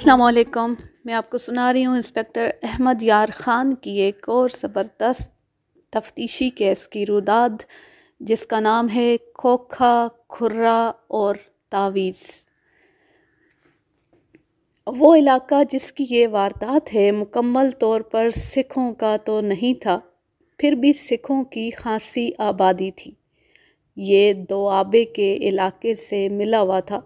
السلام علیکم۔ میں آپ کو سنا رہی ہوں انسپکٹر احمد یار خان کی ایک اور زبردست تفتیشی کیس کی روداد، جس کا نام ہے کھوکھا، کھرا اور تعویذ۔ وہ علاقہ جس کی یہ واردات ہے مکمل طور پر سکھوں کا تو نہیں تھا، پھر بھی سکھوں کی خاصی آبادی تھی۔ یہ دوآبے کے علاقے سے ملا ہوا تھا۔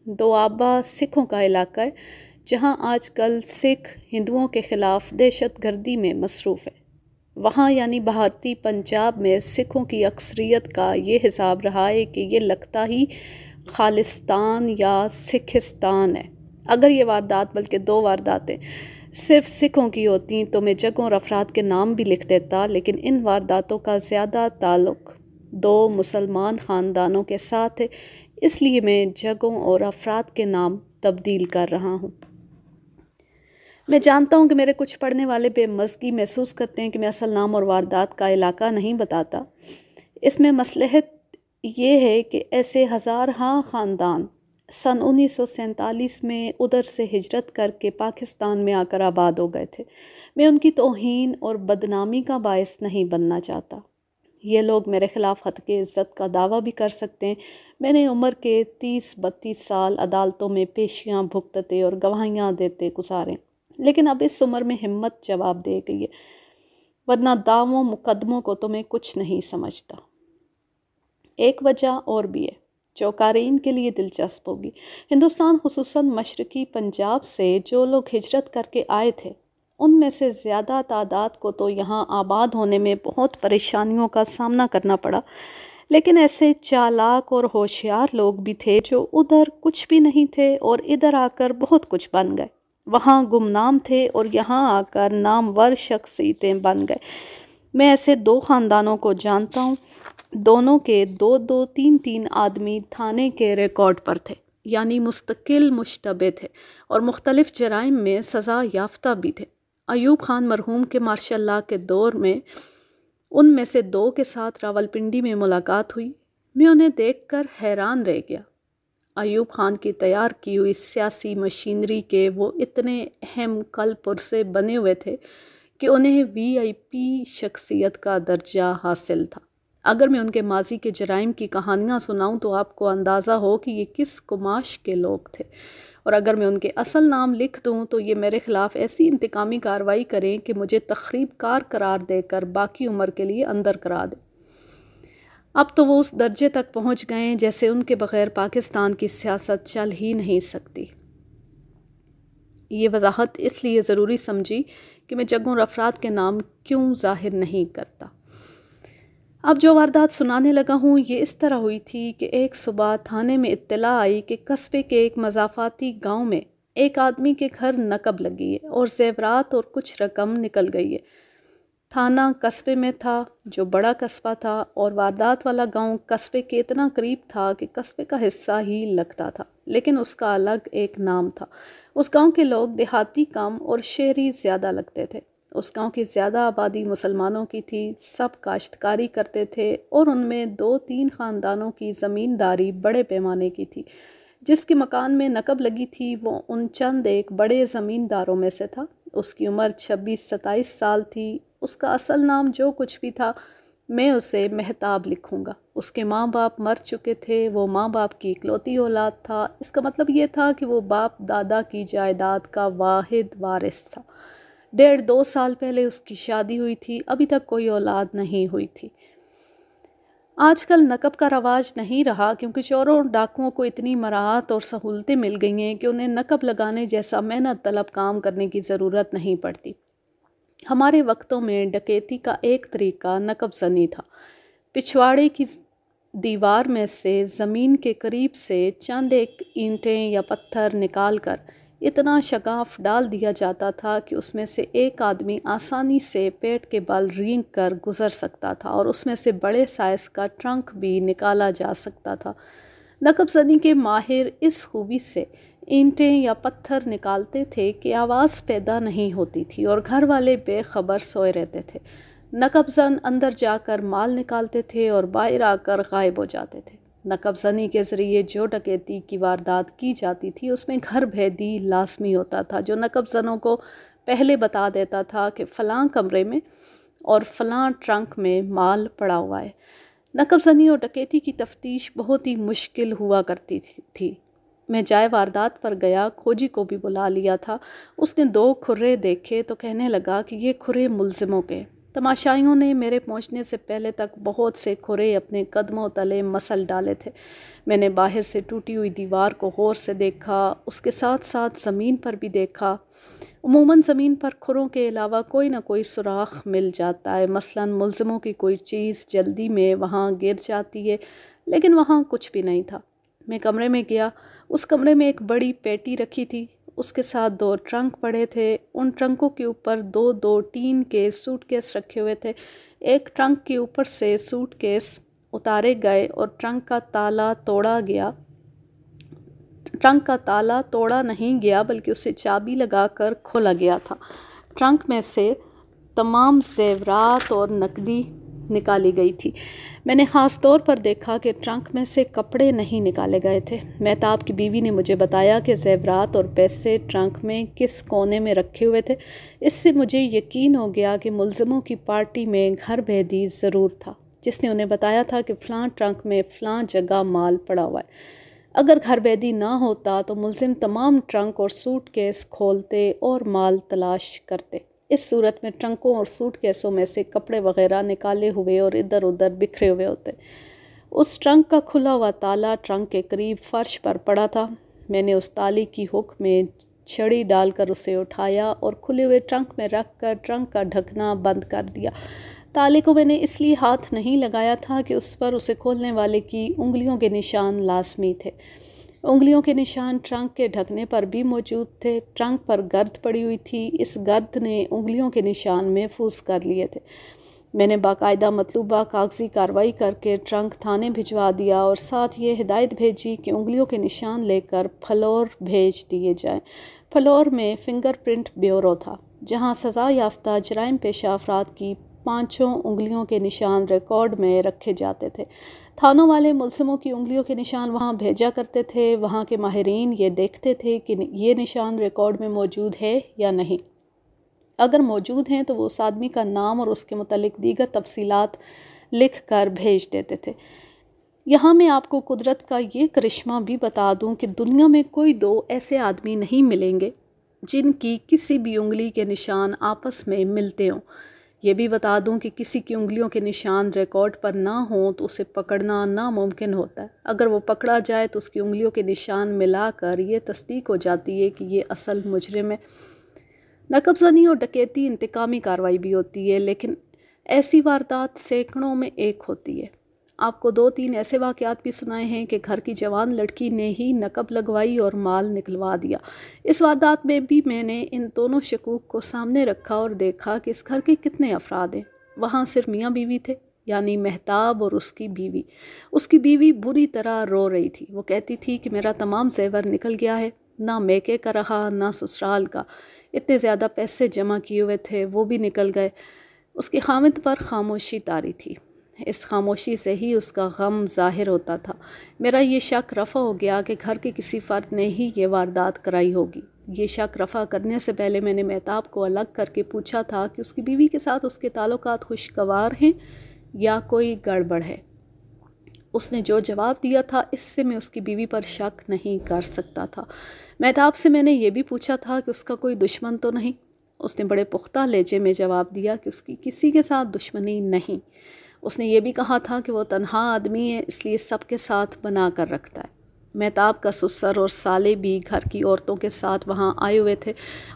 دوآبہ سکھوں کا علاقہ ہے جہاں آج کل سکھ ہندوؤں کے خلاف دہشت گردی میں مصروف ہے۔ وہاں یعنی بھارتی پنجاب میں سکھوں کی اکثریت کا یہ حساب رہا ہے کہ یہ لگتا ہی خالصتان یا سکھستان ہے۔ اگر یہ واردات، بلکہ دو وارداتیں صرف سکھوں کی ہوتی تو میں جگہوں اور افراد کے نام بھی لکھ دیتا، لیکن ان وارداتوں کا زیادہ تعلق دو مسلمان خاندانوں کے ساتھ ہے، اس لیے میں جگہوں اور افراد کے نام تبدیل کر رہا ہوں۔ میں جانتا ہوں کہ میرے کچھ پڑھنے والے بے مزگی محسوس کرتے ہیں کہ میں اصل نام اور واردات کا علاقہ نہیں بتاتا۔ اس میں مصلحت یہ ہے کہ ایسے ہزارہا خاندان سن 1947 میں ادھر سے ہجرت کر کے پاکستان میں آ کر آباد ہو گئے تھے۔ میں ان کی توہین اور بدنامی کا باعث نہیں بننا چاہتا۔ یہ لوگ میرے خلاف حق عزت کا دعویٰ بھی کر سکتے ہیں۔ میں نے عمر کے 30-32 سال عدالتوں میں پیشیاں بھگتتے اور گواہیاں دیتے گزارے، لیکن اب اس عمر میں ہمت جواب دے گئی ہے، ورنہ دعووں مقدموں کو تو میں کچھ نہیں سمجھتا۔ ایک وجہ اور بھی ہے جو قارئین کے لیے دلچسپ ہوگی۔ ہندوستان خصوصاً مشرقی پنجاب سے جو لوگ ہجرت کر کے آئے تھے، ان میں سے زیادہ تعداد کو تو یہاں آباد ہونے میں بہت پریشانیوں کا سامنا کرنا پڑا، لیکن ایسے چالاک اور ہوشیار لوگ بھی تھے جو ادھر کچھ بھی نہیں تھے اور ادھر آ کر بہت کچھ بن گئے۔ وہاں گمنام تھے اور یہاں آ کر نامور شخصیتیں بن گئے۔ میں ایسے دو خاندانوں کو جانتا ہوں، دونوں کے 2-2 3-3 آدمی تھانے کے ریکارڈ پر تھے، یعنی مستقل مشتبہ تھے اور مختلف جرائم میں سزا یافتہ بھی تھے۔ ایوب خان مرحوم کے مارشل لاء کے دور میں ان میں سے 2 کے ساتھ راولپنڈی میں ملاقات ہوئی۔ میں انہیں دیکھ کر حیران رہ گیا۔ ایوب خان کی تیار کی ہوئی سیاسی مشینری کے وہ اتنے اہم کل پرزے بنے ہوئے تھے کہ انہیں VIP شخصیت کا درجہ حاصل تھا۔ اگر میں ان کے ماضی کے جرائم کی کہانیاں سناؤں تو آپ کو اندازہ ہو کہ یہ کس قماش کے لوگ تھے، اور اگر میں ان کے اصل نام لکھ دوں تو یہ میرے خلاف ایسی انتقامی کارروائی کریں کہ مجھے تخریب کار قرار دے کر باقی عمر کے لیے اندر کرا دیں۔ اب تو وہ اس درجے تک پہنچ گئے ہیں جیسے ان کے بغیر پاکستان کی سیاست چل ہی نہیں سکتی۔ یہ وضاحت اس لیے ضروری سمجھی کہ میں جگہوں اور افراد کے نام کیوں ظاہر نہیں کرتا۔ اب جو واردات سنانے لگا ہوں یہ اس طرح ہوئی تھی کہ ایک صبح تھانے میں اطلاع آئی کہ قصبے کے ایک مضافاتی گاؤں میں ایک آدمی کے گھر نقب لگی ہے اور زیورات اور کچھ رقم نکل گئی ہے۔ تھانہ قصبے میں تھا جو بڑا قصبہ تھا، اور واردات والا گاؤں قصبے کے اتنا قریب تھا کہ قصبے کا حصہ ہی لگتا تھا، لیکن اس کا الگ ایک نام تھا۔ اس گاؤں کے لوگ دیہاتی کم اور شہری زیادہ لگتے تھے۔ اس گاؤں کی زیادہ آبادی مسلمانوں کی تھی، سب کاشتکاری کرتے تھے اور ان میں 2-3 خاندانوں کی زمینداری بڑے پیمانے کی تھی۔ جس کے مکان میں نقب لگی تھی وہ ان چند ایک بڑے زمینداروں میں سے تھا۔ اس کی عمر 26-27 سال تھی۔ اس کا اصل نام جو کچھ بھی تھا میں اسے مہتاب لکھوں گا۔ اس کے ماں باپ مر چکے تھے، وہ ماں باپ کی اکلوتی اولاد تھا۔ اس کا مطلب یہ تھا کہ وہ باپ دادا کی جائیداد کا واحد وارث تھا۔ 1.5-2 سال پہلے اس کی شادی ہوئی تھی، ابھی تک کوئی اولاد نہیں ہوئی تھی۔ آج کل نقب کا رواج نہیں رہا کیونکہ چوروں اور ڈاکوؤں کو اتنی مراعات اور سہولتیں مل گئی ہیں کہ انہیں نقب لگانے جیسا محنت طلب کام کرنے کی ضرورت نہیں پڑتی۔ ہمارے وقتوں میں ڈکیتی کا ایک طریقہ نقب زنی تھا۔ پچھواڑے کی دیوار میں سے زمین کے قریب سے چند ایک اینٹیں یا پتھر نکال کر اتنا شگاف ڈال دیا جاتا تھا کہ اس میں سے ایک آدمی آسانی سے پیٹ کے بل رینگ کر گزر سکتا تھا اور اس میں سے بڑے سائز کا ٹرنک بھی نکالا جا سکتا تھا۔ نقب زنی کے ماہر اس خوبی سے اینٹیں یا پتھر نکالتے تھے کہ آواز پیدا نہیں ہوتی تھی اور گھر والے بے خبر سوئے رہتے تھے۔ نقب زن اندر جا کر مال نکالتے تھے اور باہر آ کر غائب ہو جاتے تھے۔ نقب زنی کے ذریعے جو ڈکیتی کی واردات کی جاتی تھی اس میں گھر بھیدی لازمی ہوتا تھا، جو نقب زنوں کو پہلے بتا دیتا تھا کہ فلاں کمرے میں اور فلاں ٹرنک میں مال پڑا ہوا ہے۔ نقب زنی اور ڈکیتی کی تفتیش بہت ہی مشکل ہوا کرتی تھی۔ میں جائے واردات پر گیا، کھوجی کو بھی بلا لیا تھا۔ اس نے 2 کھرے دیکھے تو کہنے لگا کہ یہ کھرے ملزموں کے۔ تماشائیوں نے میرے پہنچنے سے پہلے تک بہت سے کھرے اپنے قدموں تلے مسل ڈالے تھے۔ میں نے باہر سے ٹوٹی ہوئی دیوار کو غور سے دیکھا، اس کے ساتھ ساتھ زمین پر بھی دیکھا۔ عموماً زمین پر کھروں کے علاوہ کوئی نہ کوئی سوراخ مل جاتا ہے، مثلاً ملزموں کی کوئی چیز جلدی میں وہاں گر جاتی ہے، لیکن وہاں کچھ بھی نہیں تھا۔ میں کمرے میں گیا، اس کمرے میں ایک بڑی پیٹی رکھی تھی، اس کے ساتھ 2 ٹرنک پڑے تھے، ان ٹرنکوں کے اوپر 2 ٹین کے سوٹ کیس رکھے ہوئے تھے۔ ایک ٹرنک کے اوپر سے سوٹ کیس اتارے گئے اور ٹرنک کا تالا توڑا گیا۔ ٹرنک کا تالا توڑا نہیں گیا بلکہ اسے چابی لگا کر کھولا گیا تھا۔ ٹرنک میں سے تمام زیورات اور نقدی نکالی گئی تھی۔ میں نے خاص طور پر دیکھا کہ ٹرنک میں سے کپڑے نہیں نکالے گئے تھے۔ مہتاب کی بیوی نے مجھے بتایا کہ زیورات اور پیسے ٹرنک میں کس کونے میں رکھے ہوئے تھے۔ اس سے مجھے یقین ہو گیا کہ ملزموں کی پارٹی میں گھر بھیدی ضرور تھا، جس نے انہیں بتایا تھا کہ فلاں ٹرنک میں فلاں جگہ مال پڑا ہوا ہے۔ اگر گھر بھیدی نہ ہوتا تو ملزم تمام ٹرنک اور سوٹ کیس کھولتے اور مال تلاش کرتے۔ اس صورت میں ٹرنکوں اور سوٹ کیسوں میں سے کپڑے وغیرہ نکالے ہوئے اور ادھر ادھر بکھرے ہوئے ہوتے۔ اس ٹرنک کا کھلا ہوا تالا ٹرنک کے قریب فرش پر پڑا تھا۔ میں نے اس تالے کی ہک میں چھڑی ڈال کر اسے اٹھایا اور کھلے ہوئے ٹرنک میں رکھ کر ٹرنک کا ڈھکنا بند کر دیا۔ تالے کو میں نے اس لیے ہاتھ نہیں لگایا تھا کہ اس پر اسے کھولنے والے کی انگلیوں کے نشان لازمی تھے۔ انگلیوں کے نشان ٹرنک کے ڈھکنے پر بھی موجود تھے۔ ٹرنک پر گرد پڑی ہوئی تھی، اس گرد نے انگلیوں کے نشان محفوظ کر لیے تھے۔ میں نے باقاعدہ مطلوبہ کاغذی کارروائی کر کے ٹرنک تھانے بھجوا دیا اور ساتھ یہ ہدایت بھیجی کہ انگلیوں کے نشان لے کر پھلور بھیج دیے جائیں۔ پھلور میں فنگر پرنٹ بیورو تھا، جہاں سزا یافتہ جرائم پیشہ افراد کی 5 انگلیوں کے نشان ریکارڈ میں رکھے جاتے تھے۔ تھانوں والے ملزموں کی انگلیوں کے نشان وہاں بھیجا کرتے تھے۔ وہاں کے ماہرین یہ دیکھتے تھے کہ یہ نشان ریکارڈ میں موجود ہے یا نہیں۔ اگر موجود ہیں تو وہ اس آدمی کا نام اور اس کے متعلق دیگر تفصیلات لکھ کر بھیج دیتے تھے۔ یہاں میں آپ کو قدرت کا یہ کرشمہ بھی بتا دوں کہ دنیا میں کوئی 2 ایسے آدمی نہیں ملیں گے جن کی کسی بھی انگلی کے نشان آپس میں ملتے ہوں۔ یہ بھی بتا دوں کہ کسی کی انگلیوں کے نشان ریکارڈ پر نہ ہوں تو اسے پکڑنا ناممکن ہوتا ہے۔ اگر وہ پکڑا جائے تو اس کی انگلیوں کے نشان ملا کر یہ تصدیق ہو جاتی ہے کہ یہ اصل مجرم ہے۔ نقب زنی اور ڈکیتی انتقامی کارروائی بھی ہوتی ہے، لیکن ایسی واردات سینکڑوں میں ایک ہوتی ہے۔ آپ کو 2-3 ایسے واقعات بھی سنائے ہیں کہ گھر کی جوان لڑکی نے ہی نقب لگوائی اور مال نکلوا دیا۔ اس واردات میں بھی میں نے ان دونوں شکوک کو سامنے رکھا اور دیکھا کہ اس گھر کے کتنے افراد ہیں۔ وہاں صرف میاں بیوی تھے، یعنی مہتاب اور اس کی بیوی۔ اس کی بیوی بری طرح رو رہی تھی۔ وہ کہتی تھی کہ میرا تمام زیور نکل گیا ہے، نہ میکے کا رہا نہ سسرال کا۔ اتنے زیادہ پیسے جمع کیے ہوئے تھے وہ بھی نکل گئے۔ اس کی خاوند پر خاموشی طاری تھی۔ اس خاموشی سے ہی اس کا غم ظاہر ہوتا تھا۔ میرا یہ شک رفع ہو گیا کہ گھر کے کسی فرد نے ہی یہ واردات کرائی ہوگی۔ یہ شک رفع کرنے سے پہلے میں نے مہتاب کو الگ کر کے پوچھا تھا کہ اس کی بیوی کے ساتھ اس کے تعلقات خوشگوار ہیں یا کوئی گڑبڑ ہے۔ اس نے جو جواب دیا تھا اس سے میں اس کی بیوی پر شک نہیں کر سکتا تھا۔ مہتاب سے میں نے یہ بھی پوچھا تھا کہ اس کا کوئی دشمن تو نہیں۔ اس نے بڑے پختہ لہجے میں جواب دیا کہ اس کی کسی کے ساتھ دشمنی نہیں۔ اس نے یہ بھی کہا تھا کہ وہ تنہا آدمی ہے، اس لیے سب کے ساتھ بنا کر رکھتا ہے۔ مہتاب کا سسر اور سالے بھی گھر کی عورتوں کے ساتھ وہاں آئے ہوئے تھے۔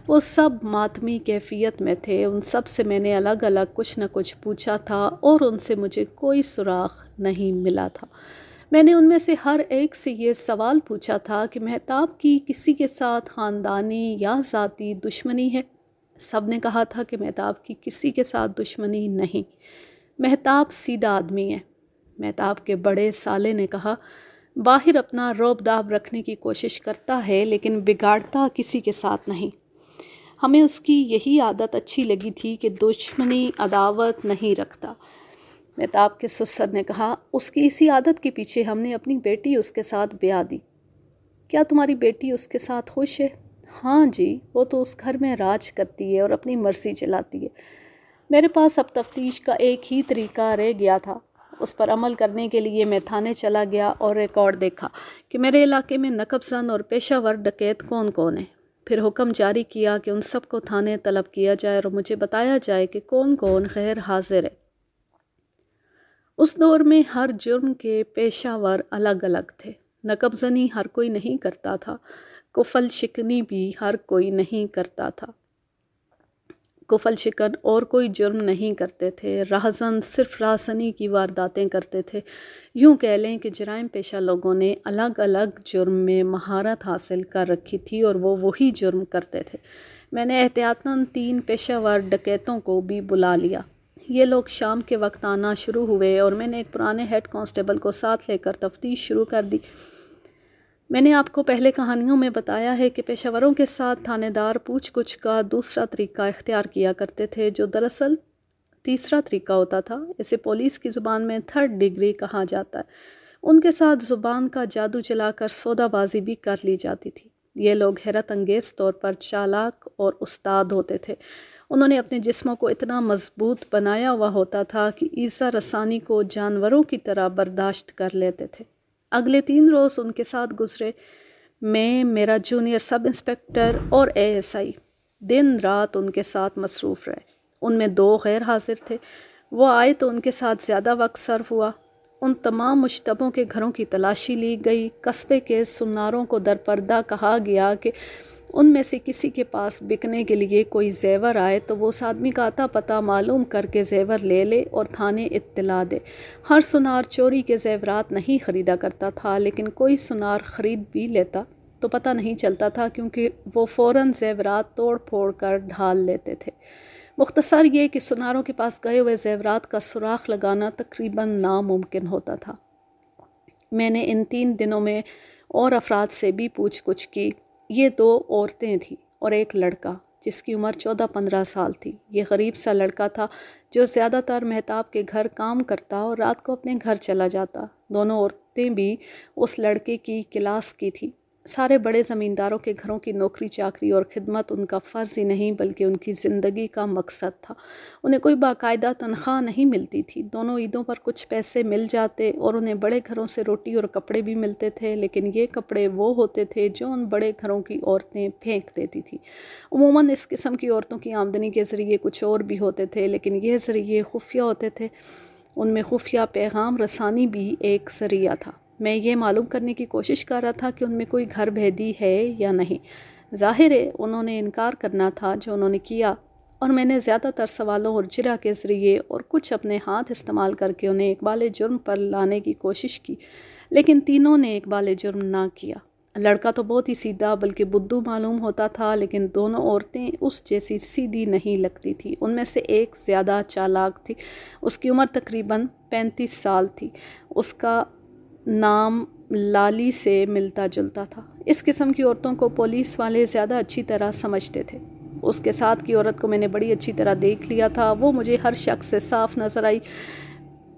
وہ سب ماتمی کیفیت میں تھے۔ ان سب سے میں نے الگ الگ کچھ نہ کچھ پوچھا تھا اور ان سے مجھے کوئی سراغ نہیں ملا تھا۔ میں نے ان میں سے ہر ایک سے یہ سوال پوچھا تھا کہ مہتاب کی کسی کے ساتھ خاندانی یا ذاتی دشمنی ہے؟ سب نے کہا تھا کہ مہتاب کی کسی کے ساتھ دشمنی نہیں۔ مہتاب سیدھا آدمی ہے۔ مہتاب کے بڑے سالے نے کہا، باہر اپنا روب داب رکھنے کی کوشش کرتا ہے لیکن بگاڑتا کسی کے ساتھ نہیں۔ ہمیں اس کی یہی عادت اچھی لگی تھی کہ دشمنی عداوت نہیں رکھتا۔ مہتاب کے سسر نے کہا، اس کی اسی عادت کے پیچھے ہم نے اپنی بیٹی اس کے ساتھ بیاہ دی۔ کیا تمہاری بیٹی اس کے ساتھ خوش ہے؟ ہاں جی، وہ تو اس گھر میں راج کرتی ہے اور اپنی مرضی چلاتی ہے۔ میرے پاس اب تفتیش کا ایک ہی طریقہ رہ گیا تھا۔ اس پر عمل کرنے کے لیے میں تھانے چلا گیا اور ریکارڈ دیکھا کہ میرے علاقے میں نقب زن اور پیشہ ور ڈکیت کون کون ہیں۔ پھر حکم جاری کیا کہ ان سب کو تھانے طلب کیا جائے اور مجھے بتایا جائے کہ کون کون غیر حاضر ہے۔ اس دور میں ہر جرم کے پیشہ ور الگ الگ تھے۔ نقب زنی ہر کوئی نہیں کرتا تھا، کفل شکنی بھی ہر کوئی نہیں کرتا تھا۔ کفل شکن اور کوئی جرم نہیں کرتے تھے، راہزن صرف راہزنی کی وارداتیں کرتے تھے۔ یوں کہہ لیں کہ جرائم پیشہ لوگوں نے الگ الگ جرم میں مہارت حاصل کر رکھی تھی اور وہ وہی جرم کرتے تھے۔ میں نے احتیاطاً 3 پیشہ ور ڈکیتوں کو بھی بلا لیا۔ یہ لوگ شام کے وقت آنا شروع ہوئے اور میں نے ایک پرانے ہیڈ کانسٹیبل کو ساتھ لے کر تفتیش شروع کر دی۔ میں نے آپ کو پہلے کہانیوں میں بتایا ہے کہ پیشہ وروں کے ساتھ تھانے دار پوچھ گچھ کا دوسرا طریقہ اختیار کیا کرتے تھے، جو دراصل تیسرا طریقہ ہوتا تھا۔ اسے پولیس کی زبان میں 3rd ڈگری کہا جاتا ہے۔ ان کے ساتھ زبان کا جادو چلا کر سودا بازی بھی کر لی جاتی تھی۔ یہ لوگ حیرت انگیز طور پر چالاک اور استاد ہوتے تھے۔ انہوں نے اپنے جسموں کو اتنا مضبوط بنایا ہوا ہوتا تھا کہ ایذا رسانی کو جانوروں کی طرح برداشت کر لیتے تھے۔ اگلے 3 روز ان کے ساتھ گزرے۔ میں، میرا جونیئر سب انسپکٹر اور ASI دن رات ان کے ساتھ مصروف رہے۔ ان میں 2 غیر حاضر تھے۔ وہ آئے تو ان کے ساتھ زیادہ وقت صرف ہوا۔ ان تمام مشتبہوں کے گھروں کی تلاشی لی گئی۔ قصبے کے سناروں کو درپردہ کہا گیا کہ ان میں سے کسی کے پاس بکنے کے لیے کوئی زیور آئے تو وہ اس آدمی کا اتا پتہ معلوم کر کے زیور لے لے اور تھانے اطلاع دے۔ ہر سنار چوری کے زیورات نہیں خریدا کرتا تھا، لیکن کوئی سنار خرید بھی لیتا تو پتہ نہیں چلتا تھا، کیونکہ وہ فوراً زیورات توڑ پھوڑ کر ڈھال لیتے تھے۔ مختصر یہ کہ سناروں کے پاس گئے ہوئے زیورات کا سراغ لگانا تقریباً ناممکن ہوتا تھا۔ میں نے ان 3 دنوں میں اور افراد سے بھی پوچھ گچھ کی۔ یہ 2 عورتیں تھیں اور ایک لڑکا جس کی عمر 14-15 سال تھی۔ یہ غریب سا لڑکا تھا جو زیادہ تر مہتاب کے گھر کام کرتا اور رات کو اپنے گھر چلا جاتا۔ دونوں عورتیں بھی اس لڑکے کی کلاس کی تھیں۔ سارے بڑے زمینداروں کے گھروں کی نوکری چاکری اور خدمت ان کا فرض ہی نہیں بلکہ ان کی زندگی کا مقصد تھا۔ انہیں کوئی باقاعدہ تنخواہ نہیں ملتی تھی۔ دونوں عیدوں پر کچھ پیسے مل جاتے اور انہیں بڑے گھروں سے روٹی اور کپڑے بھی ملتے تھے، لیکن یہ کپڑے وہ ہوتے تھے جو ان بڑے گھروں کی عورتیں پھینک دیتی تھیں۔ عموماً اس قسم کی عورتوں کی آمدنی کے ذریعے کچھ اور بھی ہوتے تھے، لیکن یہ ذریعے خفیہ ہوتے تھے۔ ان میں خفیہ پیغام رسانی بھی ایک ذریعہ تھا۔ میں یہ معلوم کرنے کی کوشش کر رہا تھا کہ ان میں کوئی گھر بھیدی ہے یا نہیں۔ ظاہر ہے انہوں نے انکار کرنا تھا، جو انہوں نے کیا، اور میں نے زیادہ تر سوالوں اور جرح کے ذریعے اور کچھ اپنے ہاتھ استعمال کر کے انہیں اقبال جرم پر لانے کی کوشش کی، لیکن تینوں نے اقبال جرم نہ کیا۔ لڑکا تو بہت ہی سیدھا بلکہ بدھو معلوم ہوتا تھا، لیکن دونوں عورتیں اس جیسی سیدھی نہیں لگتی تھیں۔ ان میں سے ایک زیادہ چالاک تھی۔ اس کی عمر تقریباً 35 سال تھی۔ اس کا نام لالی سے ملتا جلتا تھا۔ اس قسم کی عورتوں کو پولیس والے زیادہ اچھی طرح سمجھتے تھے۔ اس کے ساتھ کی عورت کو میں نے بڑی اچھی طرح دیکھ لیا تھا۔ وہ مجھے ہر شخص سے صاف نظر آئی،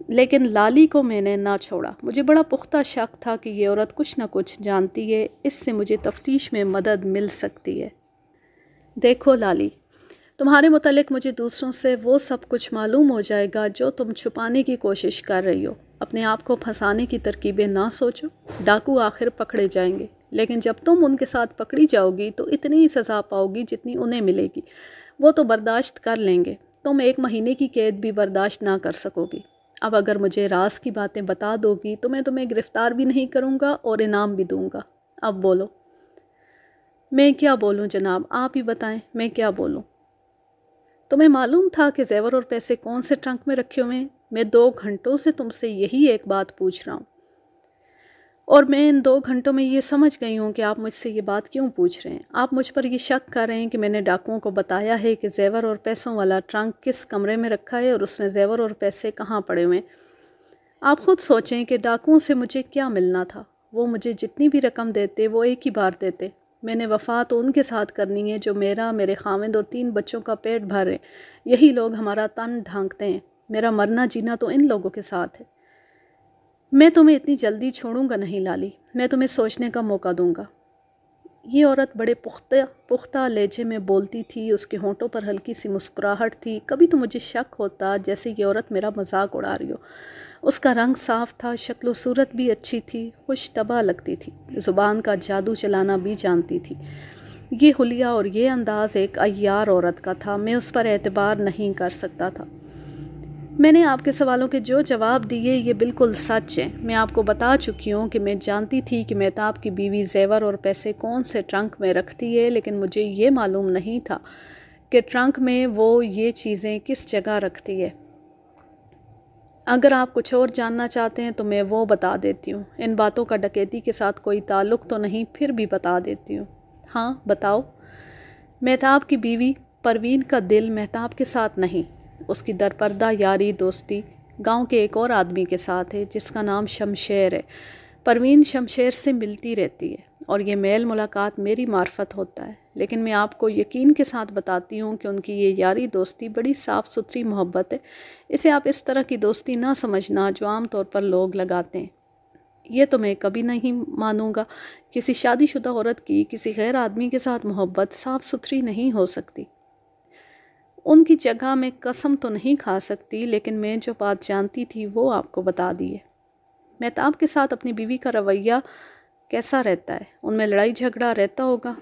لیکن لالی کو میں نے نہ چھوڑا۔ مجھے بڑا پختہ شک تھا کہ یہ عورت کچھ نہ کچھ جانتی ہے، اس سے مجھے تفتیش میں مدد مل سکتی ہے۔ دیکھو لالی، تمہارے متعلق مجھے دوسروں سے وہ سب کچھ معلوم ہو جائے گا جو تم چھپانے کی کوشش کر رہی ہو۔ اپنے آپ کو پھنسانے کی ترکیبیں نہ سوچو۔ ڈاکو آخر پکڑے جائیں گے، لیکن جب تم ان کے ساتھ پکڑی جاؤ گی تو اتنی ہی سزا پاؤ گی جتنی انہیں ملے گی۔ وہ تو برداشت کر لیں گے، تم 1 مہینے کی قید بھی برداشت نہ کر سکو گی۔ اب اگر مجھے راز کی باتیں بتا دو گی تو میں تمہیں گرفتار بھی نہیں کروں گا اور انعام بھی دوں گا۔ اب بولو۔ میں کیا بولوں جناب، آپ ہی بتائیں، میں کیا بولوں؟ تمہیں معلوم تھا کہ زیور اور پیسے کون سے ٹرنک میں رکھے ہوئے ہیں؟ میں 2 گھنٹوں سے تم سے یہی ایک بات پوچھ رہا ہوں، اور میں ان 2 گھنٹوں میں یہ سمجھ گئی ہوں کہ آپ مجھ سے یہ بات کیوں پوچھ رہے ہیں۔ آپ مجھ پر یہ شک کر رہے ہیں کہ میں نے ڈاکوؤں کو بتایا ہے کہ زیور اور پیسوں والا ٹرنک کس کمرے میں رکھا ہے اور اس میں زیور اور پیسے کہاں پڑے ہوئے ہیں۔ آپ خود سوچیں کہ ڈاکوؤں سے مجھے کیا ملنا تھا۔ وہ مجھے جتنی بھی رقم دیتے وہ ایک ہی بار دیتے۔ میں نے وفا تو ان کے ساتھ کرنی ہے جو میرا، میرے خاوند اور 3 بچوں کا پیٹ بھر رہے۔ یہی لوگ ہمارا تن ڈھانکتے ہیں۔ میرا مرنا جینا تو ان لوگوں کے ساتھ ہے۔ میں تمہیں اتنی جلدی چھوڑوں گا نہیں لالی، میں تمہیں سوچنے کا موقع دوں گا۔ یہ عورت بڑے پختہ لہجے میں بولتی تھی، اس کے ہونٹوں پر ہلکی سی مسکراہٹ تھی۔ کبھی تو مجھے شک ہوتا جیسے یہ عورت میرا مذاق اڑا رہی ہو۔ اس کا رنگ صاف تھا، شکل و صورت بھی اچھی تھی، خوش طبع لگتی تھی، زبان کا جادو چلانا بھی جانتی تھی۔ یہ حلیہ اور یہ انداز ایک عیار عورت کا تھا، میں اس پر اعتبار نہیں کر سکتا تھا۔ میں نے آپ کے سوالوں کے جو جواب دیے یہ بالکل سچ ہیں۔ میں آپ کو بتا چکی ہوں کہ میں جانتی تھی کہ مہتاب کی بیوی زیور اور پیسے کون سے ٹرنک میں رکھتی ہے، لیکن مجھے یہ معلوم نہیں تھا کہ ٹرنک میں وہ یہ چیزیں کس جگہ رکھتی ہے۔ اگر آپ کچھ اور جاننا چاہتے ہیں تو میں وہ بتا دیتی ہوں۔ ان باتوں کا ڈکیتی کے ساتھ کوئی تعلق تو نہیں، پھر بھی بتا دیتی ہوں۔ ہاں بتاؤ۔ مہتاب کی بیوی پروین کا دل مہتاب کے ساتھ نہیں، اس کی درپردہ یاری دوستی گاؤں کے ایک اور آدمی کے ساتھ ہے جس کا نام شمشیر ہے۔ پروین شمشیر سے ملتی رہتی ہے اور یہ میل ملاقات میری معرفت ہوتا ہے، لیکن میں آپ کو یقین کے ساتھ بتاتی ہوں کہ ان کی یہ یاری دوستی بڑی صاف ستھری محبت ہے۔ اسے آپ اس طرح کی دوستی نہ سمجھنا جو عام طور پر لوگ لگاتے ہیں۔ یہ تو میں کبھی نہیں مانوں گا۔ کسی شادی شدہ عورت کی کسی غیر آدمی کے ساتھ محبت صاف ستھری نہیں ہو سکتی۔ ان کی جگہ میں قسم تو نہیں کھا سکتی، لیکن میں جو بات جانتی تھی وہ آپ کو بتا دی ہے۔ مہتاب کے ساتھ اپنی بیوی کا رویہ کیسا رہتا ہے؟ ان میں لڑائی جھگڑا رہتا ہوگا؟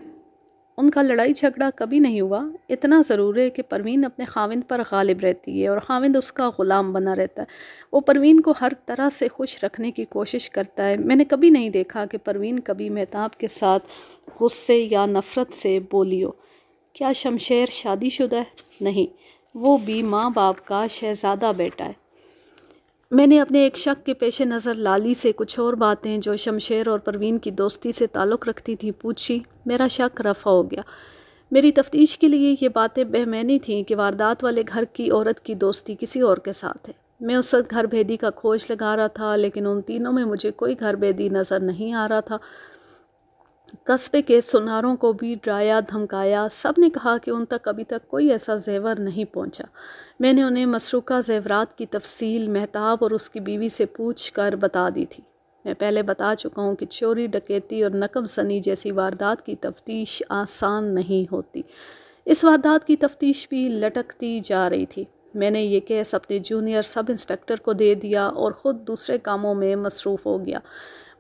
ان کا لڑائی جھگڑا کبھی نہیں ہوا۔ اتنا ضرور ہے کہ پروین اپنے خاوند پر غالب رہتی ہے اور خاوند اس کا غلام بنا رہتا ہے۔ وہ پروین کو ہر طرح سے خوش رکھنے کی کوشش کرتا ہے۔ میں نے کبھی نہیں دیکھا کہ پروین کبھی مہتاب کے ساتھ غصے یا نفرت سے بولی ہو۔ کیا شمشیر شادی شدہ ہے؟ نہیں، وہ بھی ماں باپ کا شہزادہ بیٹا ہے۔ میں نے اپنے ایک شک کے پیش نظر لالی سے کچھ اور باتیں جو شمشیر اور پروین کی دوستی سے تعلق رکھتی تھی پوچھی۔ میرا شک رفع ہو گیا۔ میری تفتیش کے لیے یہ باتیں بہمانی تھیں کہ واردات والے گھر کی عورت کی دوستی کسی اور کے ساتھ ہے۔ میں اس وقت گھر بھیدی کا کھوج لگا رہا تھا، لیکن ان تینوں میں مجھے کوئی گھر بھیدی نظر نہیں آ رہا تھا۔ قصبے کے سناروں کو بھی ڈرایا دھمکایا، سب نے کہا کہ ان تک ابھی تک کوئی ایسا زیور نہیں پہنچا۔ میں نے انہیں مسروقہ زیورات کی تفصیل مہتاب اور اس کی بیوی سے پوچھ کر بتا دی تھی۔ میں پہلے بتا چکا ہوں کہ چوری ڈکیتی اور نکب زنی جیسی واردات کی تفتیش آسان نہیں ہوتی۔ اس واردات کی تفتیش بھی لٹکتی جا رہی تھی۔ میں نے یہ کیس اپنے جونیئر سب انسپکٹر کو دے دیا اور خود دوسرے کاموں میں مصروف ہو گیا۔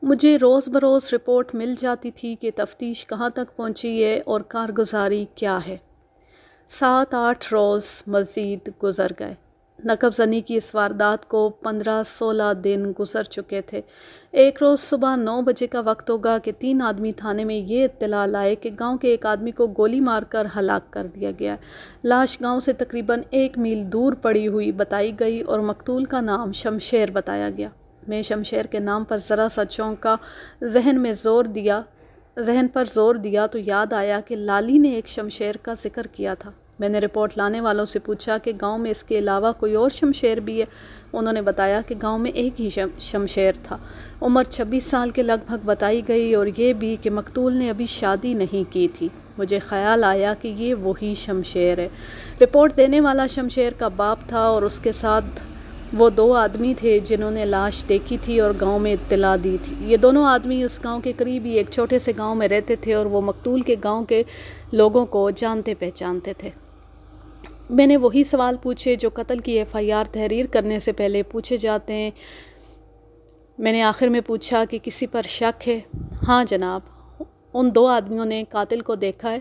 مجھے روز بروز رپورٹ مل جاتی تھی کہ تفتیش کہاں تک پہنچی ہے اور کارگزاری کیا ہے۔ 7-8 روز مزید گزر گئے۔ نقب زنی کی اس واردات کو 15-16 دن گزر چکے تھے۔ ایک روز صبح 9 بجے کا وقت ہوگا کہ 3 آدمی تھانے میں یہ اطلاع لائے کہ گاؤں کے ایک آدمی کو گولی مار کر ہلاک کر دیا گیا ہے۔ لاش گاؤں سے تقریباً 1 میل دور پڑی ہوئی بتائی گئی اور مقتول کا نام شمشیر بتایا گیا۔ میں شمشیر کے نام پر ذرا سا چونکا، ذہن پر زور دیا تو یاد آیا کہ لالی نے ایک شمشیر کا ذکر کیا تھا۔ میں نے رپورٹ لانے والوں سے پوچھا کہ گاؤں میں اس کے علاوہ کوئی اور شمشیر بھی ہے؟ انہوں نے بتایا کہ گاؤں میں ایک ہی شمشیر تھا۔ عمر 26 سال کے لگ بھگ بتائی گئی اور یہ بھی کہ مقتول نے ابھی شادی نہیں کی تھی۔ مجھے خیال آیا کہ یہ وہی شمشیر ہے۔ رپورٹ دینے والا شمشیر کا باپ تھا اور اس کے ساتھ وہ 2 آدمی تھے جنہوں نے لاش دیکھی تھی اور گاؤں میں اطلاع دی تھی۔ یہ دونوں آدمی اس گاؤں کے قریب ہی ایک چھوٹے سے گاؤں میں رہتے تھے اور وہ مقتول کے گاؤں کے لوگوں کو جانتے پہچانتے تھے۔ میں نے وہی سوال پوچھے جو قتل کی FIR تحریر کرنے سے پہلے پوچھے جاتے ہیں۔ میں نے آخر میں پوچھا کہ کسی پر شک ہے؟ ہاں جناب، ان 2 آدمیوں نے قاتل کو دیکھا ہے،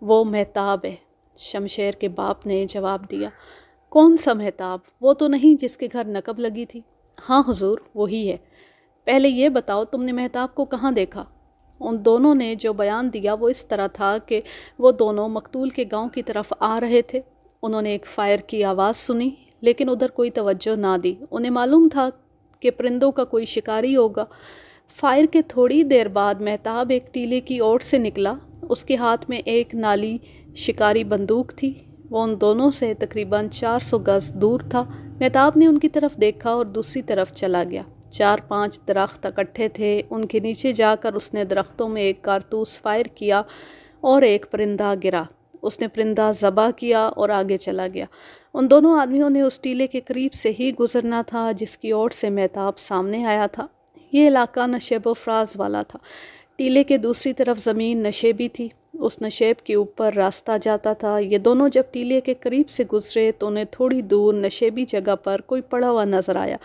وہ مہتاب ہے، شمشیر کے باپ نے جواب دیا۔ کون سا مہتاب؟ وہ تو نہیں جس کے گھر نقب لگی تھی؟ ہاں حضور، وہی ہے۔ پہلے یہ بتاؤ تم نے مہتاب کو کہاں دیکھا؟ ان دونوں نے جو بیان دیا وہ اس طرح تھا کہ وہ دونوں مقتول کے گاؤں کی طرف آ رہے تھے۔ انہوں نے ایک فائر کی آواز سنی لیکن ادھر کوئی توجہ نہ دی۔ انہیں معلوم تھا کہ پرندوں کا کوئی شکاری ہوگا۔ فائر کے تھوڑی دیر بعد مہتاب ایک ٹیلے کی اوٹ سے نکلا۔ اس کے ہاتھ میں ایک نالی شکاری بندوق تھی۔ وہ ان دونوں سے تقریباً 400 گز دور تھا۔ مہتاب نے ان کی طرف دیکھا اور دوسری طرف چلا گیا۔ 4-5 درخت اکٹھے تھے، ان کے نیچے جا کر اس نے درختوں میں ایک کارتوس فائر کیا اور ایک پرندہ گرا۔ اس نے پرندہ ذبح کیا اور آگے چلا گیا۔ ان دونوں آدمیوں نے اس ٹیلے کے قریب سے ہی گزرنا تھا جس کی اوٹ سے مہتاب سامنے آیا تھا۔ یہ علاقہ نشیب و فراز والا تھا۔ ٹیلے کے دوسری طرف زمین نشیبی تھی، اس نشیب کے اوپر راستہ جاتا تھا۔ یہ دونوں جب ٹیلے کے قریب سے گزرے تو انہیں تھوڑی دور نشیبی جگہ پر کوئی پڑا ہوا نظر آیا۔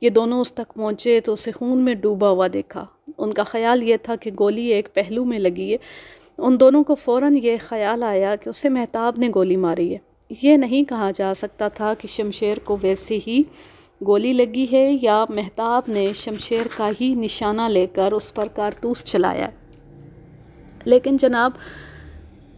یہ دونوں اس تک پہنچے تو اسے خون میں ڈوبا ہوا دیکھا۔ ان کا خیال یہ تھا کہ گولی ایک پہلو میں لگی ہے۔ ان دونوں کو فوراً یہ خیال آیا کہ اسے مہتاب نے گولی ماری ہے۔ یہ نہیں کہا جا سکتا تھا کہ شمشیر کو ویسے ہی گولی لگی ہے یا مہتاب نے شمشیر کا ہی نشانہ لے کر اس پر کارتوس چلایا، لیکن جناب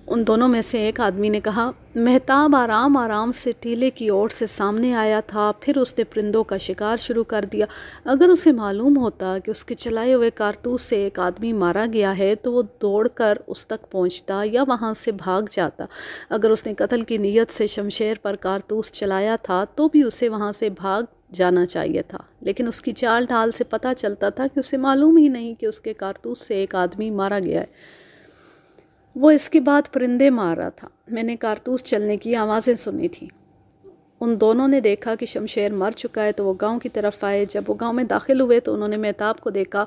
ان دونوں میں سے ایک آدمی نے کہا، مہتاب آرام آرام سے ٹیلے کی اوٹ سے سامنے آیا تھا، پھر اس نے پرندوں کا شکار شروع کر دیا۔ اگر اسے معلوم ہوتا کہ اس کے چلائے ہوئے کارتوس سے ایک آدمی مارا گیا ہے تو وہ دوڑ کر اس تک پہنچتا یا وہاں سے بھاگ جاتا۔ اگر اس نے قتل کی نیت سے شمشیر پر کارتوس چلایا تھا تو بھی اسے وہاں سے بھاگ جانا چاہیے تھا، لیکن اس کی چال ڈھال سے پتہ چلتا تھا کہ اسے معلوم ہی نہیں کہ اس کے کارتوس سے ایک آدمی مارا گیا ہے۔ وہ اس کے بعد پرندے مار رہا تھا۔ میں نے کارتوس چلنے کی آوازیں سنی تھی۔ ان دونوں نے دیکھا کہ شمشیر مر چکا ہے تو وہ گاؤں کی طرف آئے۔ جب وہ گاؤں میں داخل ہوئے تو انہوں نے مہتاب کو دیکھا،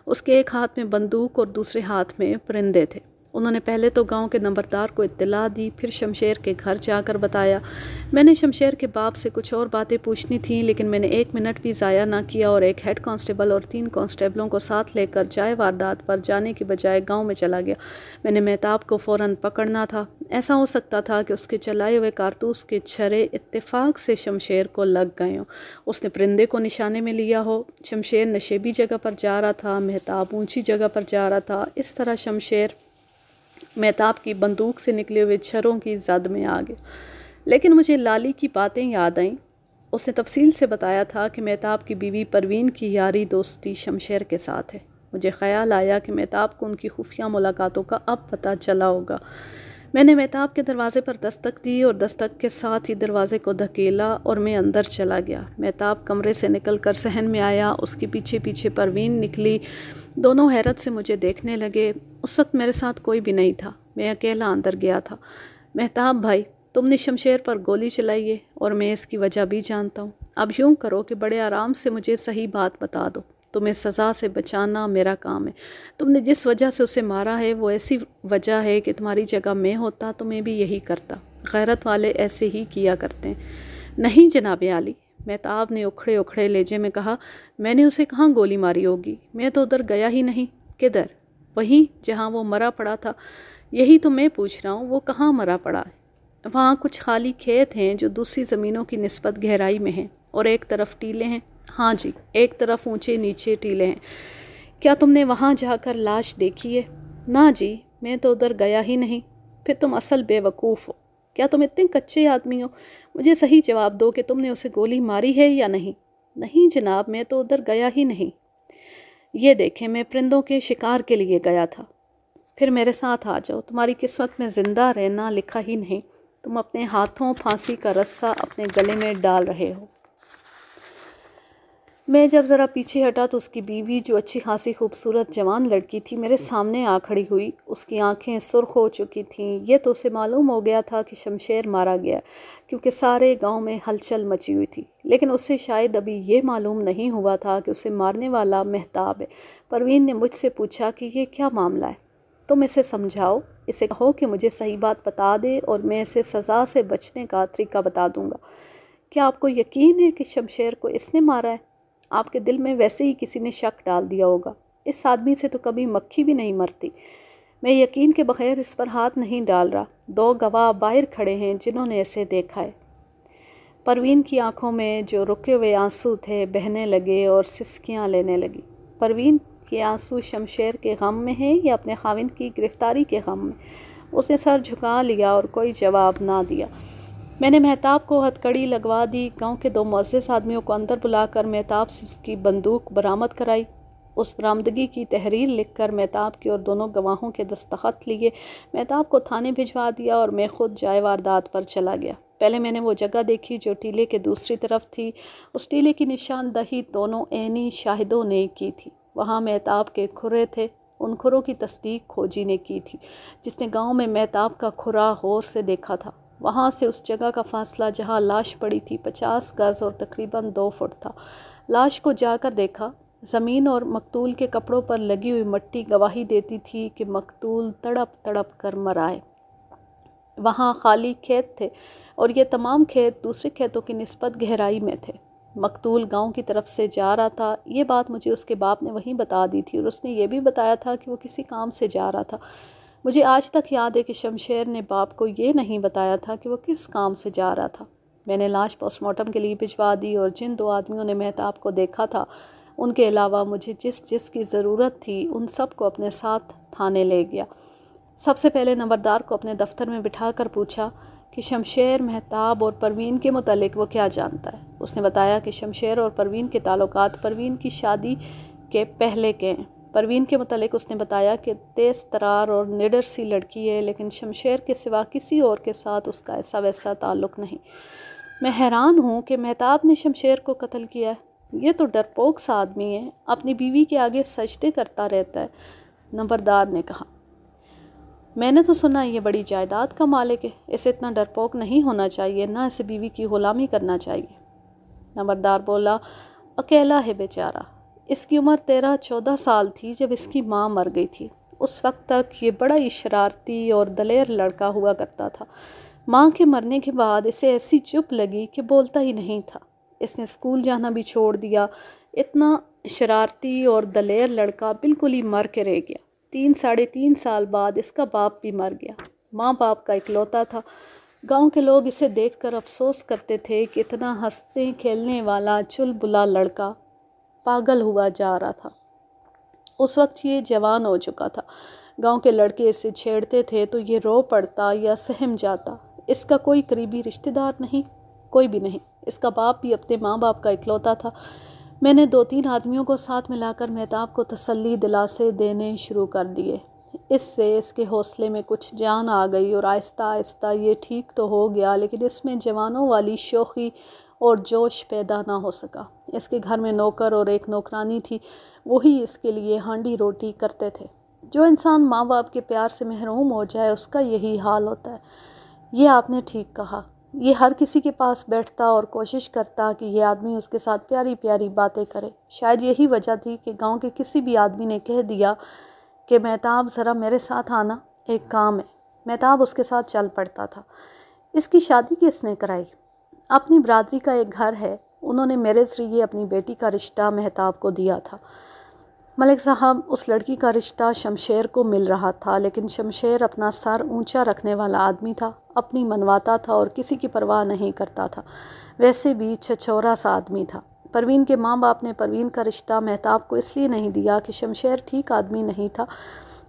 اس کے ایک ہاتھ میں بندوق اور دوسرے ہاتھ میں پرندے تھے۔ انہوں نے پہلے تو گاؤں کے نمبردار کو اطلاع دی، پھر شمشیر کے گھر جا کر بتایا۔ میں نے شمشیر کے باپ سے کچھ اور باتیں پوچھنی تھیں، لیکن میں نے 1 منٹ بھی ضائع نہ کیا اور ایک ہیڈ کانسٹیبل اور 3 کانسٹیبلوں کو ساتھ لے کر جائے واردات پر جانے کے بجائے گاؤں میں چلا گیا۔ میں نے مہتاب کو فوراً پکڑنا تھا۔ ایسا ہو سکتا تھا کہ اس کے چلائے ہوئے کارتوس کے چھرے اتفاق سے شمشیر کو لگ گئے ہوں، اس نے پرندے کو نشانے میں لیا ہو۔ شمشیر نشیبی جگہ پر جا رہا تھا، مہتاب اونچی جگہ پر جا رہا تھا۔ اس طرح شمشیر مہتاب کی بندوق سے نکلے ہوئے چھروں کی زد میں آ گیا۔ لیکن مجھے لالی کی باتیں یاد آئیں۔ اس نے تفصیل سے بتایا تھا کہ مہتاب کی بیوی پروین کی یاری دوستی شمشیر کے ساتھ ہے۔ مجھے خیال آیا کہ مہتاب کو ان کی خفیہ ملاقاتوں کا اب پتہ چلا ہوگا۔ میں نے مہتاب کے دروازے پر دستک دی اور دستک کے ساتھ ہی دروازے کو دھکیلا اور میں اندر چلا گیا۔ مہتاب کمرے سے نکل کر صحن میں آیا، اس کے پیچھے پیچھے پروین نکلی۔ دونوں حیرت سے مجھے دیکھنے لگے۔ اس وقت میرے ساتھ کوئی بھی نہیں تھا، میں اکیلا اندر گیا تھا۔ مہتاب بھائی، تم نے شمشیر پر گولی چلائی ہے اور میں اس کی وجہ بھی جانتا ہوں۔ اب یوں کرو کہ بڑے آرام سے مجھے صحیح بات بتا دو۔ تمہیں سزا سے بچانا میرا کام ہے۔ تم نے جس وجہ سے اسے مارا ہے وہ ایسی وجہ ہے کہ تمہاری جگہ میں ہوتا تو میں بھی یہی کرتا۔ غیرت والے ایسے ہی کیا کرتے ہیں۔ نہیں جناب عالی، مہتاب نے اکھڑے اکھڑے لہجے میں کہا، میں نے اسے کہاں گولی ماری ہوگی؟ میں تو ادھر گیا ہی نہیں۔ کدھر؟ وہیں جہاں وہ مرا پڑا تھا۔ یہی تو میں پوچھ رہا ہوں، وہ کہاں مرا پڑا ہے؟ وہاں کچھ خالی کھیت ہیں جو دوسری زمینوں کی نسبت گہرائی میں ہیں، اور ایک طرف ٹیلے ہیں۔ ہاں جی، ایک طرف اونچے نیچے ٹیلے ہیں۔ کیا تم نے وہاں جا کر لاش دیکھی ہے؟ نہ جی، میں تو ادھر گیا ہی نہیں۔ پھر تم اصل بے وقوف ہو۔ کیا تم اتنے کچے آدمی ہو؟ مجھے صحیح جواب دو کہ تم نے اسے گولی ماری ہے یا نہیں؟ نہیں جناب، میں تو ادھر گیا ہی نہیں۔ یہ دیکھیں، میں پرندوں کے شکار کے لیے گیا تھا۔ پھر میرے ساتھ آ جاؤ، تمہاری قسمت میں زندہ رہنا لکھا ہی نہیں۔ تم اپنے ہاتھوں پھانسی کا رسہ اپنے گلے میں ڈال رہے ہو۔ میں جب ذرا پیچھے ہٹا تو اس کی بیوی، جو اچھی خاصی خوبصورت جوان لڑکی تھی، میرے سامنے آ کھڑی ہوئی۔ اس کی آنکھیں سرخ ہو چکی تھیں۔ یہ تو اسے معلوم ہو گیا تھا کہ شمشیر مارا گیا، کیونکہ سارے گاؤں میں ہلچل مچی ہوئی تھی، لیکن اسے شاید ابھی یہ معلوم نہیں ہوا تھا کہ اسے مارنے والا مہتاب ہے۔ پروین نے مجھ سے پوچھا کہ یہ کیا معاملہ ہے؟ تم اسے سمجھاؤ، اسے کہو کہ مجھے صحیح بات بتا دے اور میں اسے سزا سے بچنے کا طریقہ بتا دوں گا۔ کیا آپ کو یقین ہے کہ شمشیر کو اس نے مارا ہے؟ آپ کے دل میں ویسے ہی کسی نے شک ڈال دیا ہوگا۔ اس آدمی سے تو کبھی مکھی بھی نہیں مرتی۔ میں یقین کے بغیر اس پر ہاتھ نہیں ڈال رہا۔ 2 گواہ باہر کھڑے ہیں جنہوں نے اسے دیکھا ہے۔ پروین کی آنکھوں میں جو رکے ہوئے آنسو تھے بہنے لگے اور سسکیاں لینے لگی۔ پروین کے آنسو شمشیر کے غم میں ہیں یا اپنے خاوند کی گرفتاری کے غم میں؟ اس نے سر جھکا لیا اور کوئی جواب نہ دیا۔ میں نے مہتاب کو ہتھکڑی لگوا دی۔ گاؤں کے 2 معزز آدمیوں کو اندر بلا کر مہتاب سے اس کی بندوق برآمد کرائی۔ اس برآمدگی کی تحریر لکھ کر مہتاب کے اور دونوں گواہوں کے دستخط لیے مہتاب کو تھانے بھجوا دیا اور میں خود جائے واردات پر چلا گیا۔ پہلے میں نے وہ جگہ دیکھی جو ٹیلے کے دوسری طرف تھی۔ اس ٹیلے کی نشاندہی دونوں عینی شاہدوں نے کی تھی۔ وہاں مہتاب کے کھرے تھے۔ ان کھروں کی تصدیق کھوجی نے کی تھی، جس نے گاؤں میں مہتاب کا کھرا غور سے دیکھا تھا۔ وہاں سے اس جگہ کا فاصلہ جہاں لاش پڑی تھی 50 گز اور تقریباً 2 فٹ تھا۔ لاش کو جا کر دیکھا، زمین اور مقتول کے کپڑوں پر لگی ہوئی مٹی گواہی دیتی تھی کہ مقتول تڑپ تڑپ کر مر آئے۔ وہاں خالی کھیت تھے اور یہ تمام کھیت دوسرے کھیتوں کی نسبت گہرائی میں تھے۔ مقتول گاؤں کی طرف سے جا رہا تھا۔ یہ بات مجھے اس کے باپ نے وہیں بتا دی تھی اور اس نے یہ بھی بتایا تھا کہ وہ کسی کام سے جا رہا تھا۔ مجھے آج تک یاد ہے کہ شمشیر نے باپ کو یہ نہیں بتایا تھا کہ وہ کس کام سے جا رہا تھا۔ میں نے لاش پوسٹ مارٹم کے لیے بھجوا دی اور جن 2 آدمیوں نے مہتاب کو دیکھا تھا ان کے علاوہ مجھے جس کی ضرورت تھی ان سب کو اپنے ساتھ تھانے لے گیا۔ سب سے پہلے نمبردار کو اپنے دفتر میں بٹھا کر پوچھا کہ شمشیر، مہتاب اور پروین کے متعلق وہ کیا جانتا ہے۔ اس نے بتایا کہ شمشیر اور پروین کے تعلقات پروین کی شادی کے پہلے کے ہیں۔ پروین کے متعلق اس نے بتایا کہ تیز ترار اور نڈر سی لڑکی ہے، لیکن شمشیر کے سوا کسی اور کے ساتھ اس کا ایسا ویسا تعلق نہیں۔ میں حیران ہوں کہ مہتاب نے شمشیر کو قتل کیا ہے۔ یہ تو ڈرپوک سا آدمی ہے، اپنی بیوی کے آگے سجدے کرتا رہتا ہے، نمبردار نے کہا۔ میں نے تو سنا یہ بڑی جائیداد کا مالک ہے، اسے اتنا ڈرپوک نہیں ہونا چاہیے، نہ اسے بیوی کی غلامی کرنا چاہیے۔ نمبردار بولا، اکیلا ہے بیچارہ، اس کی عمر 13-14 سال تھی جب اس کی ماں مر گئی تھی۔ اس وقت تک یہ بڑا ہی شرارتی اور دلیر لڑکا ہوا کرتا تھا۔ ماں کے مرنے کے بعد اسے ایسی چپ لگی کہ بولتا ہی نہیں تھا۔ اس نے اسکول جانا بھی چھوڑ دیا۔ اتنا شرارتی اور دلیر لڑکا بالکل ہی مر کے رہ گیا۔ 3-3.5 سال بعد اس کا باپ بھی مر گیا۔ ماں باپ کا اکلوتا تھا۔ گاؤں کے لوگ اسے دیکھ کر افسوس کرتے تھے کہ اتنا ہنسنے کھیلنے والا چلبلا لڑکا پاگل ہوا جا رہا تھا۔ اس وقت یہ جوان ہو چکا تھا۔ گاؤں کے لڑکے اسے چھیڑتے تھے تو یہ رو پڑتا یا سہم جاتا۔ اس کا کوئی قریبی رشتہ دار نہیں، کوئی بھی نہیں۔ اس کا باپ بھی اپنے ماں باپ کا اکلوتا تھا۔ میں نے 2-3 آدمیوں کو ساتھ ملا کر مہتاب کو تسلی دلاسے دینے شروع کر دیے۔ اس سے اس کے حوصلے میں کچھ جان آ گئی اور آہستہ آہستہ یہ ٹھیک تو ہو گیا، لیکن اس میں جوانوں والی شوخی اور جوش پیدا نہ ہو سکا۔ اس کے گھر میں نوکر اور ایک نوکرانی تھی، وہی اس کے لیے ہانڈی روٹی کرتے تھے۔ جو انسان ماں باپ کے پیار سے محروم ہو جائے اس کا یہی حال ہوتا ہے۔ یہ آپ نے ٹھیک کہا۔ یہ ہر کسی کے پاس بیٹھتا اور کوشش کرتا کہ یہ آدمی اس کے ساتھ پیاری پیاری باتیں کرے۔ شاید یہی وجہ تھی کہ گاؤں کے کسی بھی آدمی نے کہہ دیا کہ مہتاب ذرا میرے ساتھ آنا، ایک کام ہے۔ مہتاب اس کے ساتھ چل پڑتا تھا۔ اس کی شادی کس نے کرائی؟ اپنی برادری کا ایک گھر ہے، انہوں نے میرے ذریعے اپنی بیٹی کا رشتہ مہتاب کو دیا تھا۔ ملک صاحب، اس لڑکی کا رشتہ شمشیر کو مل رہا تھا، لیکن شمشیر اپنا سر اونچا رکھنے والا آدمی تھا، اپنی منواتا تھا اور کسی کی پرواہ نہیں کرتا تھا۔ ویسے بھی چھچورا سا آدمی تھا۔ پروین کے ماں باپ نے پروین کا رشتہ مہتاب کو اس لیے نہیں دیا کہ شمشیر ٹھیک آدمی نہیں تھا۔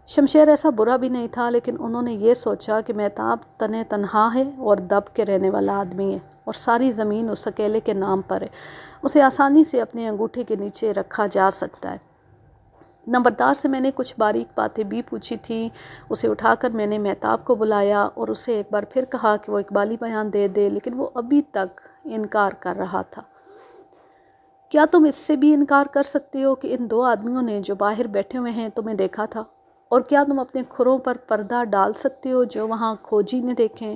شمشیر ایسا برا بھی نہیں تھا، لیکن انہوں نے یہ سوچا کہ مہتاب تنہا ہے اور دب کے رہنے والا آدمی ہے اور ساری زمین اس اکیلے کے نام پر ہے، اسے آسانی سے اپنے انگوٹھے کے نیچے رکھا جا سکتا ہے۔ نمبردار سے میں نے کچھ باریک باتیں بھی پوچھی تھیں۔ اسے اٹھا کر میں نے مہتاب کو بلایا اور اسے ایک بار پھر کہا کہ وہ اقبالی بیان دے دے، لیکن وہ ابھی تک انکار کر رہا تھا۔ کیا تم اس سے بھی انکار کر سکتے ہو کہ ان 2 آدمیوں نے جو باہر بیٹھے ہوئے ہیں تمہیں دیکھا تھا؟ اور کیا تم اپنے کھروں پر پردہ ڈال سکتے ہو جو وہاں کھوجی نے دیکھیں؟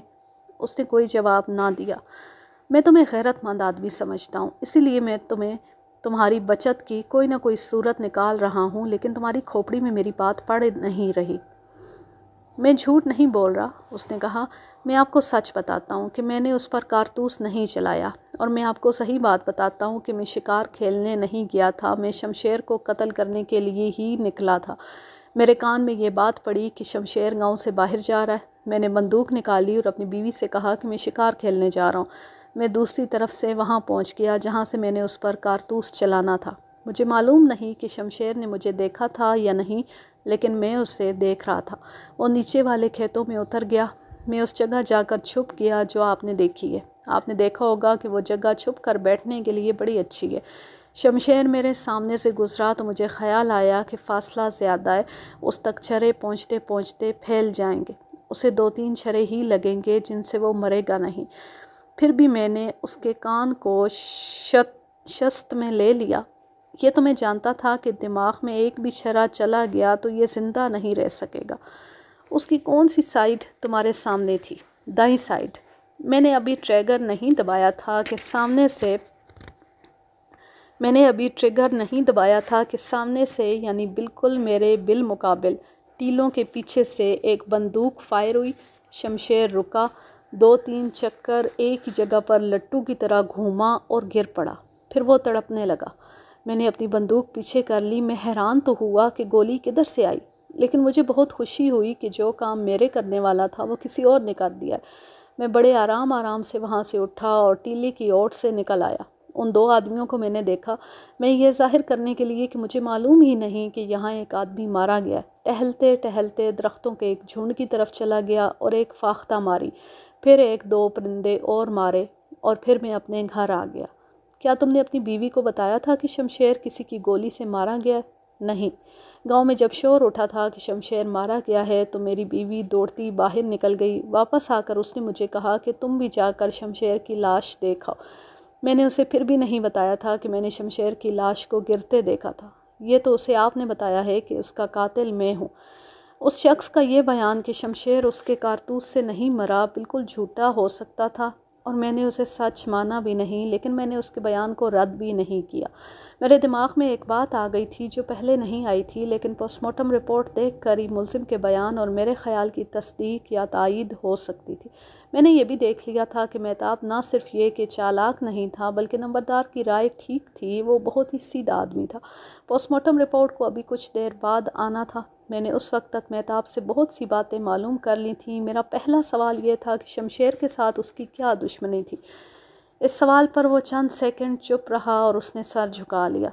اس نے کوئی جواب نہ دیا۔ میں تمہیں غیرت مند آدمی سمجھتا ہوں، اسی لیے میں تمہاری بچت کی کوئی نہ کوئی صورت نکال رہا ہوں، لیکن تمہاری کھوپڑی میں میری بات پڑ نہیں رہی۔ میں جھوٹ نہیں بول رہا، اس نے کہا۔ میں آپ کو سچ بتاتا ہوں کہ میں نے اس پر کارتوس نہیں چلایا، اور میں آپ کو صحیح بات بتاتا ہوں کہ میں شکار کھیلنے نہیں گیا تھا، میں شمشیر کو قتل کرنے کے لیے ہی نکلا تھا۔ میرے کان میں یہ بات پڑی کہ شمشیر گاؤں سے باہر جا رہا ہے۔ میں نے بندوق نکالی اور اپنی بیوی سے کہا کہ میں شکار کھیلنے جا رہا ہوں۔ میں دوسری طرف سے وہاں پہنچ گیا جہاں سے میں نے اس پر کارتوس چلانا تھا۔ مجھے معلوم نہیں کہ شمشیر نے مجھے دیکھا تھا یا نہیں، لیکن میں اسے دیکھ رہا تھا۔ وہ نیچے والے کھیتوں میں اتر گیا۔ میں اس جگہ جا کر چھپ گیا جو آپ نے دیکھی ہے۔ آپ نے دیکھا ہوگا کہ وہ جگہ چھپ کر بیٹھنے کے لیے بڑی اچھی ہے۔ شمشیر میرے سامنے سے گزرا تو مجھے خیال آیا کہ فاصلہ زیادہ ہے، اس تک چھرے پہنچتے پہنچتے پھیل جائیں گے، اسے 2-3 چھرے ہی لگیں گے جن سے وہ مرے گا نہیں۔ پھر بھی میں نے اس کے کان کو شست میں لے لیا۔ یہ تو میں جانتا تھا کہ دماغ میں ایک بھی چھرا چلا گیا تو یہ زندہ نہیں رہ سکے گا۔ اس کی کون سی سائیڈ تمہارے سامنے تھی؟ دائیں سائیڈ۔ میں نے ابھی ٹریگر نہیں دبایا تھا کہ سامنے سے یعنی بالکل میرے بالمقابل ٹیلوں کے پیچھے سے ایک بندوق فائر ہوئی۔ شمشیر رکا، 2-3 چکر ایک ہی جگہ پر لٹو کی طرح گھوما اور گر پڑا۔ پھر وہ تڑپنے لگا۔ میں نے اپنی بندوق پیچھے کر لی۔ میں حیران تو ہوا کہ گولی کدھر سے آئی، لیکن مجھے بہت خوشی ہوئی کہ جو کام میرے کرنے والا تھا وہ کسی اور نے کر دیا۔ میں بڑے آرام سے وہاں سے اٹھا اور ٹیلے کی اوٹ سے نکل آیا۔ ان 2 آدمیوں کو میں نے دیکھا۔ میں یہ ظاہر کرنے کے لیے کہ مجھے معلوم ہی نہیں کہ یہاں ایک آدمی مارا گیا، ٹہلتے درختوں کے ایک جھنڈ کی طرف چلا گیا اور ایک فاختہ ماری، پھر 1-2 پرندے اور مارے، اور پھر میں اپنے گھر آ گیا۔ کیا تم نے اپنی بیوی کو بتایا تھا کہ شمشیر کسی کی گولی سے مارا گیا؟ نہیں۔ گاؤں میں جب شور اٹھا تھا کہ شمشیر مارا گیا ہے تو میری بیوی دوڑتی باہر نکل گئی۔ واپس آ کر اس نے مجھے کہا کہ تم بھی جا کر شمشیر کی لاش دیکھو۔ میں نے اسے پھر بھی نہیں بتایا تھا کہ میں نے شمشیر کی لاش کو گرتے دیکھا تھا۔ یہ تو اسے آپ نے بتایا ہے کہ اس کا قاتل میں ہوں۔ اس شخص کا یہ بیان کہ شمشیر اس کے کارتوس سے نہیں مرا بالکل جھوٹا ہو سکتا تھا، اور میں نے اسے سچ مانا بھی نہیں، لیکن میں نے اس کے بیان کو رد بھی نہیں کیا۔ میرے دماغ میں ایک بات آ گئی تھی جو پہلے نہیں آئی تھی، لیکن پوسٹ مارٹم رپورٹ دیکھ کر ہی ملزم کے بیان اور میرے خیال کی تصدیق یا تائید ہو سکتی تھی۔ میں نے یہ بھی دیکھ لیا تھا کہ مہتاب نہ صرف یہ کہ چالاک نہیں تھا بلکہ نمبردار کی رائے ٹھیک تھی، وہ بہت ہی سیدھا آدمی تھا۔ پوسٹ مارٹم رپورٹ کو ابھی کچھ دیر بعد آنا تھا۔ میں نے اس وقت تک مہتاب سے بہت سی باتیں معلوم کر لی تھیں۔ میرا پہلا سوال یہ تھا کہ شمشیر کے ساتھ اس کی کیا دشمنی تھی۔ اس سوال پر وہ چند سیکنڈ چپ رہا اور اس نے سر جھکا لیا۔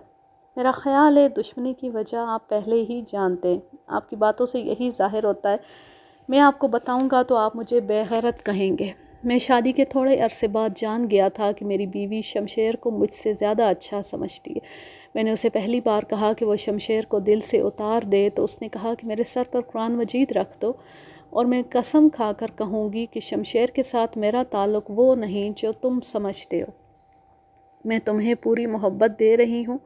میرا خیال ہے دشمنی کی وجہ آپ پہلے ہی جانتے ہیں، آپ کی باتوں سے یہی ظاہر ہوتا ہے۔ میں آپ کو بتاؤں گا تو آپ مجھے بے غیرت کہیں گے۔ میں شادی کے تھوڑے عرصے بعد جان گیا تھا کہ میری بیوی شمشیر کو مجھ سے زیادہ اچھا سمجھتی ہے۔ میں نے اسے پہلی بار کہا کہ وہ شمشیر کو دل سے اتار دے تو اس نے کہا کہ میرے سر پر قرآن مجید رکھ دو، اور میں قسم کھا کر کہوں گی کہ شمشیر کے ساتھ میرا تعلق وہ نہیں جو تم سمجھتے ہو۔ میں تمہیں پوری محبت دے رہی ہوں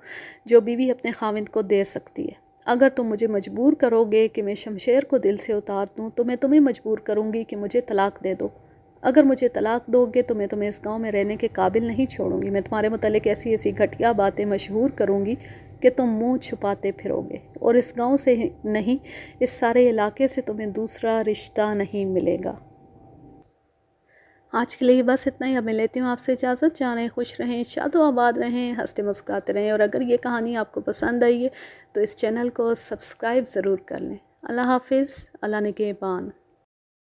جو بیوی اپنے خاوند کو دے سکتی ہے۔ اگر تم مجھے مجبور کرو گے کہ میں شمشیر کو دل سے اتار دوں تو میں تمہیں مجبور کروں گی کہ مجھے طلاق دے دو۔ اگر مجھے طلاق دو گے تو میں تمہیں اس گاؤں میں رہنے کے قابل نہیں چھوڑوں گی۔ میں تمہارے متعلق ایسی گھٹیا باتیں مشہور کروں گی کہ تم منہ چھپاتے پھرو گے، اور اس گاؤں سے نہیں، اس سارے علاقے سے تمہیں دوسرا رشتہ نہیں ملے گا۔ آج کے لیے بس اتنا ہی۔ اب میں لیتی ہوں آپ سے اجازت۔ جانیں خوش رہیں، شاد و آباد رہیں، ہنستے مسکراتے رہیں، اور اگر یہ کہانی آپ کو پسند آئی ہے تو اس چینل کو سبسکرائب ضرور کر لیں۔ اللہ حافظ، اللہ نگہبان۔